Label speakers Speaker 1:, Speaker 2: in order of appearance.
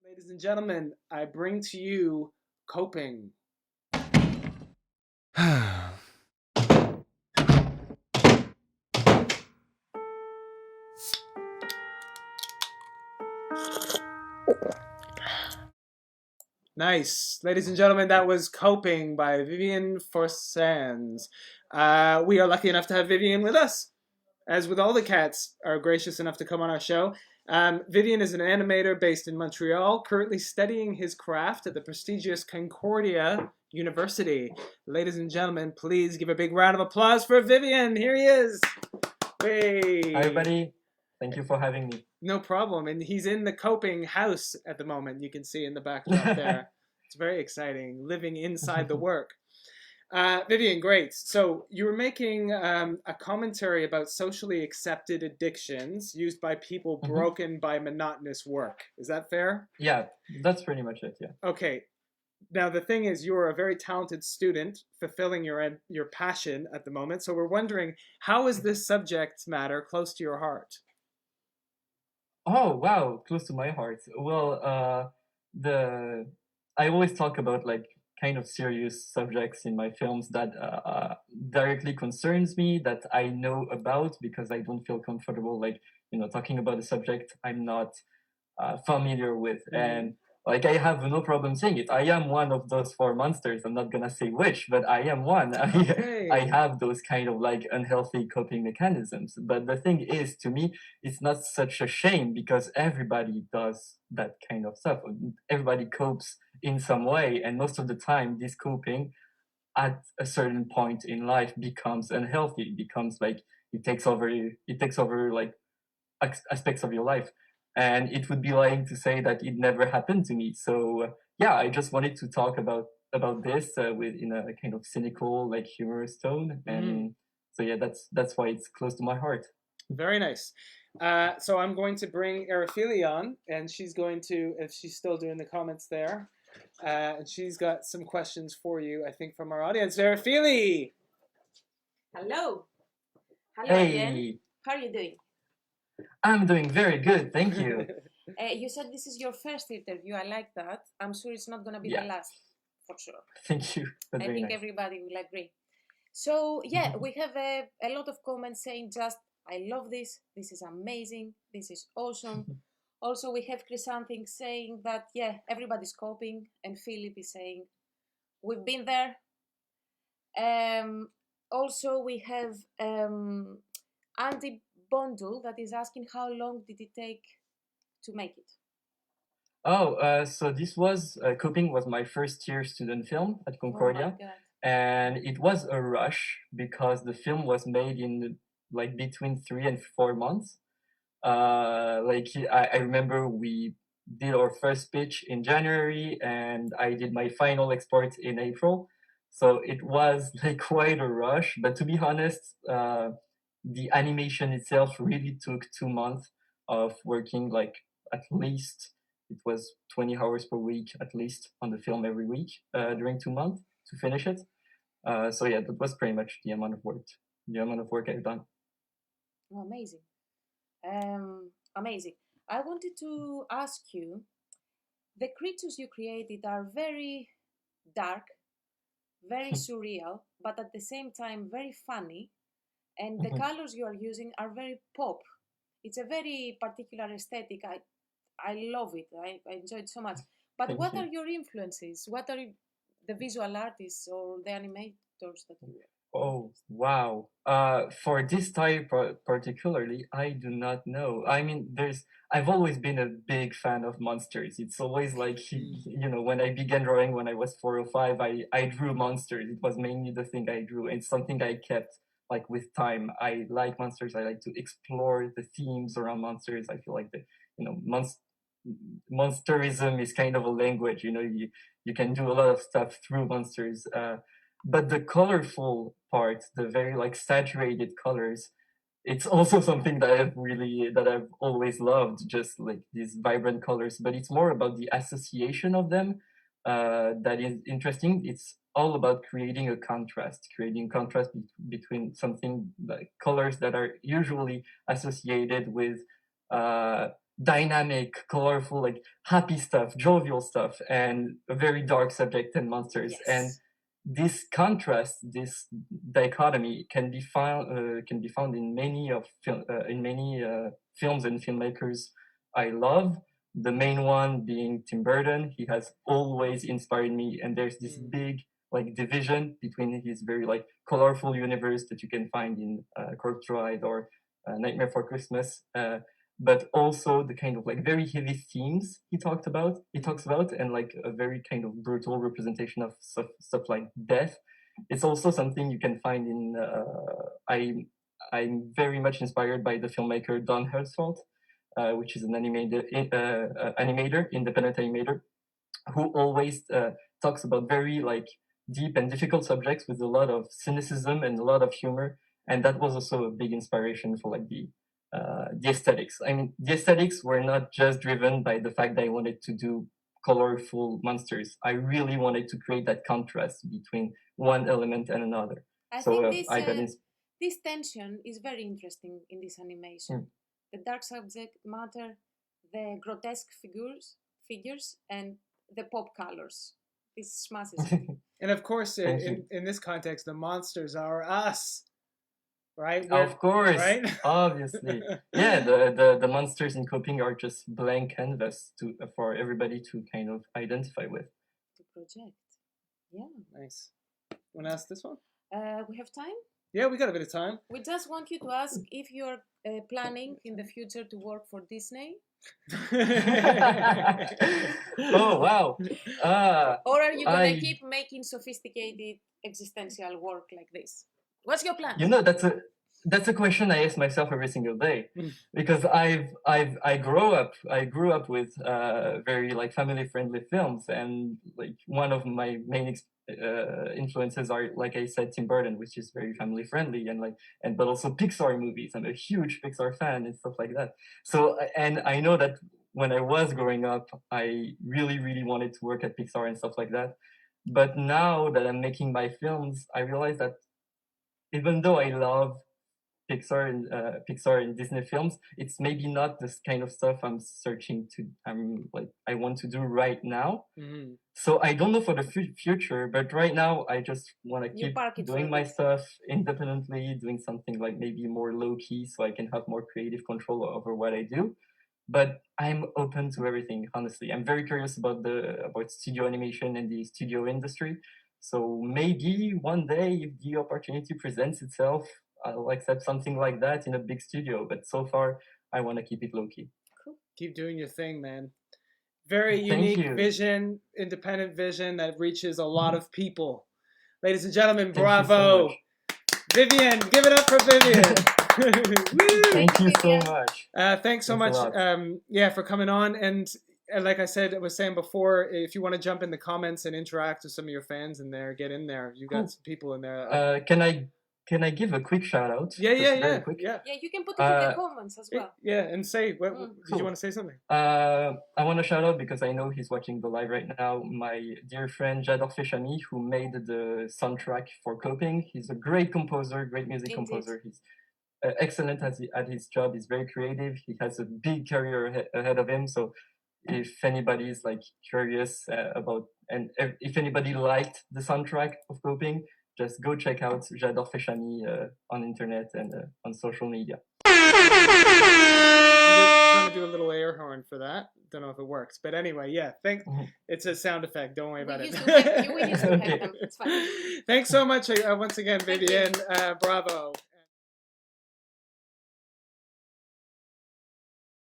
Speaker 1: Ladies and gentlemen, I bring to you coping. Nice. Ladies and gentlemen, that was Coping by Vivien Forsans. We are lucky enough to have Vivien with us, as with all the cats are gracious enough to come on our show. Vivien is an animator based in Montreal, currently studying his craft at the prestigious Concordia University. Ladies and gentlemen, please give a big round of applause for Vivien. Here he is. Hey.
Speaker 2: Hi, everybody. Thank you for having me.
Speaker 1: No problem. And he's in the Coping house at the moment. You can see in the backdrop there. It's very exciting, living inside the work. Vivien, great. So you were making a commentary about socially accepted addictions used by people broken by monotonous work. Is that fair?
Speaker 2: Yeah, that's pretty much it, yeah.
Speaker 1: Okay. Now, the thing is, you're a very talented student fulfilling your passion at the moment. So we're wondering, how is this subject matter close to your heart?
Speaker 2: Oh, wow, close to my heart. Well, I always talk about like kind of serious subjects in my films that directly concerns me, that I know about, because I don't feel comfortable like, talking about a subject I'm not familiar with. And like, I have no problem saying it. I am one of those four monsters. I'm not gonna say which, but I am one.
Speaker 1: Okay.
Speaker 2: I have those kind of like unhealthy coping mechanisms. But the thing is, to me, it's not such a shame, because everybody does that kind of stuff. Everybody copes in some way, and most of the time, this coping at a certain point in life becomes unhealthy. It becomes like it takes over. It takes over like aspects of your life. And it would be lying to say that it never happened to me. So yeah, I just wanted to talk about this with in a kind of cynical, like humorous tone. And so yeah, that's why it's close to my heart.
Speaker 1: Very nice. So I'm going to bring Arafili on, and she's going to, if she's still doing the comments there, and she's got some questions for you, I think, from our audience. Arafili!
Speaker 3: Hello. Hello
Speaker 2: Hey.
Speaker 3: again. How are you doing?
Speaker 2: I'm doing very good, thank you.
Speaker 3: You said this is your first interview. I like that. I'm sure it's not going to be the last, for sure.
Speaker 2: Thank you. That's
Speaker 3: I
Speaker 2: very
Speaker 3: think
Speaker 2: nice.
Speaker 3: Everybody will agree. So yeah, we have a lot of comments saying just, I love this. This is amazing. This is awesome. Also, we have Chrysanthing saying that, yeah, everybody's coping. And Philip is saying, we've been there. Also, we have Andy Bondul that is asking, how long did it take to make it?
Speaker 2: Oh, so this was Coping was my first year student film at Concordia, and it was a rush because the film was made in like between 3 and 4 months. I remember we did our first pitch in January, and I did my final export in April. So it was like quite a rush. But to be honest, the animation itself really took 2 months of working, like at least it was 20 hours per week, at least on the film every week during 2 months to finish it. So yeah, that was pretty much the amount of work I've done.
Speaker 3: Oh, amazing. Amazing. I wanted to ask you, the creatures you created are very dark, very surreal, but at the same time very funny, and the colors you are using are very pop. It's a very particular aesthetic. I love it. I enjoy it so much. But what are your influences? What are the visual artists or the animators that you?
Speaker 2: Oh, wow. For this type particularly, I do not know. I mean, I've always been a big fan of monsters. It's always like, when I began drawing when I was 4 or 5, I drew monsters. It was mainly the thing I drew. It's something I kept like with time. I like monsters. I like to explore the themes around monsters. I feel like monsterism is kind of a language. You can do a lot of stuff through monsters. But the colorful part, the very like saturated colors, it's also something that I've always loved, just like these vibrant colors. But it's more about the association of them that is interesting. It's all about creating contrast between something like colors that are usually associated with dynamic, colorful, like happy stuff, jovial stuff, and a very dark subject and monsters.
Speaker 3: Yes.
Speaker 2: And this contrast, this dichotomy, can be found in many films and filmmakers I love. The main one being Tim Burton. He has always inspired me, and there's this big like division between his very like colorful universe that you can find in Corpse Bride or Nightmare for Christmas, but also the kind of like very heavy themes he talks about, and like a very kind of brutal representation of stuff like death. It's also something you can find in. I'm very much inspired by the filmmaker Don Hertzfeldt, which is an independent animator, who always talks about very like deep and difficult subjects with a lot of cynicism and a lot of humor. And that was also a big inspiration for like the aesthetics. I mean, the aesthetics were not just driven by the fact that I wanted to do colorful monsters. I really wanted to create that contrast between one element and another.
Speaker 3: I think this tension is very interesting in this animation. The dark subject matter, the grotesque figures, and the pop colors. This smashes it.
Speaker 1: And of course, in this context, the monsters are us. Right?
Speaker 2: Of course,
Speaker 1: right?
Speaker 2: Obviously. Yeah, the monsters in coping are just blank canvas for everybody to kind of identify with.
Speaker 3: To project. Yeah.
Speaker 1: Nice. Want to ask this one?
Speaker 3: We have time?
Speaker 1: Yeah, we got a bit of time.
Speaker 3: We just want you to ask if you're planning in the future to work for Disney.
Speaker 2: Oh, wow.
Speaker 3: Or are you going to keep making sophisticated existential work like this? What's your plan?
Speaker 2: You know, that's a question I ask myself every single day, because I grew up with very like family friendly films, and like one of my main influences are, like I said, Tim Burton, which is very family friendly, and but also Pixar movies. I'm a huge Pixar fan and stuff like that. So, and I know that when I was growing up, I really wanted to work at Pixar and stuff like that. But now that I'm making my films, I realize that even though I love Pixar and Disney films, it's maybe not this kind of stuff I want to do right now. Mm-hmm. So I don't know for the future, but right now I just want to keep doing my stuff independently, doing something like maybe more low key, so I can have more creative control over what I do. But I'm open to everything, honestly. I'm very curious about studio animation and the studio industry. So maybe one day, if the opportunity presents itself, I'll accept something like that in a big studio. But so far, I want to keep it low-key.
Speaker 1: Cool. Keep doing your thing, man. Very unique vision, independent vision that reaches a lot of people. Ladies and gentlemen, bravo. Vivien, give it up for Vivien.
Speaker 2: Thank you so much.
Speaker 1: Thanks so much for coming on. And like I was saying before, if you want to jump in the comments and interact with some of your fans in there, get in there. You got some people in there.
Speaker 2: Can I give a quick shout out?
Speaker 1: Yeah.
Speaker 3: Yeah, you can put it in the comments as well.
Speaker 1: Yeah, and say, did you want to say something?
Speaker 2: I want to shout out, because I know he's watching the live right now, my dear friend Jador Feshami, who made the soundtrack for Coping. He's a great composer, great music composer. He's excellent at his job. He's very creative. He has a big career ahead of him. So if anybody is like curious if anybody liked the soundtrack of Coping, just go check out Jador Feshami on internet and on social media.
Speaker 1: I'm trying to do a little air horn for that. Don't know if it works, but anyway, yeah. It's a sound effect. Don't worry about it.
Speaker 3: We used to have them. It's fine.
Speaker 1: Thanks so much once again, Vivien. Bravo.